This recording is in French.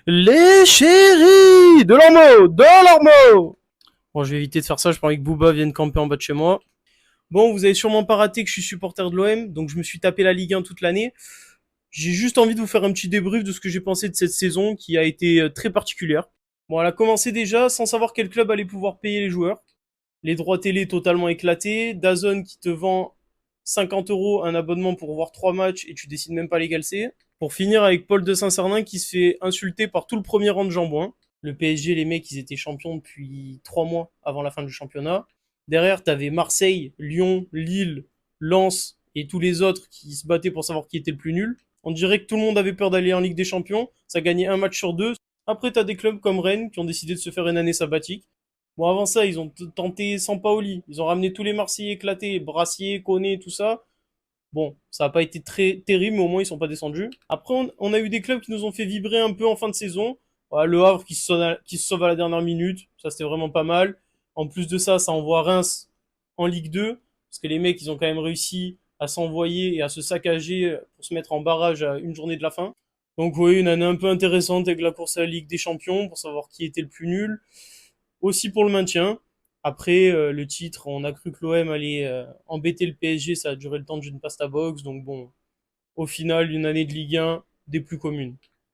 Les chéris de l'ormeau, de l'ormeau. Bon, je vais éviter de faire ça, je parie que Booba vienne camper en bas de chez moi. Bon, vous avez sûrement pas raté que je suis supporter de l'OM, donc je me suis tapé la Ligue 1 toute l'année. J'ai juste envie de vous faire un petit débrief de ce que j'ai pensé de cette saison qui a été très particulière. Bon, elle a commencé déjà sans savoir quel club allait pouvoir payer les joueurs. Les droits télé totalement éclatés, DAZN qui te vend 50 euros un abonnement pour voir 3 matchs et tu décides même pas légal C. Pour finir avec Paul de Saint-Cernin qui se fait insulter par tout le premier rang de Jambouin. Le PSG, les mecs, ils étaient champions depuis 3 mois avant la fin du championnat. Derrière, t'avais Marseille, Lyon, Lille, Lens et tous les autres qui se battaient pour savoir qui était le plus nul. On dirait que tout le monde avait peur d'aller en Ligue des Champions. Ça gagnait un match sur deux. Après, t'as des clubs comme Rennes qui ont décidé de se faire une année sabbatique. Bon, avant ça, ils ont tenté Sampaoli. Ils ont ramené tous les Marseillais éclatés, Brassier, Koné, tout ça. Bon, ça n'a pas été très terrible, mais au moins ils sont pas descendus. Après, on a eu des clubs qui nous ont fait vibrer un peu en fin de saison. Voilà, le Havre qui se sauve à la dernière minute, ça c'était vraiment pas mal. En plus de ça, ça envoie Reims en Ligue 2, parce que les mecs, ils ont quand même réussi à s'envoyer et à se saccager pour se mettre en barrage à une journée de la fin. Donc oui, une année un peu intéressante avec la course à la Ligue des Champions pour savoir qui était le plus nul. Aussi pour le maintien. Après, le titre, on a cru que l'OM allait embêter le PSG, ça a duré le temps d'une pasta box. Donc bon, au final, une année de Ligue 1 des plus communes.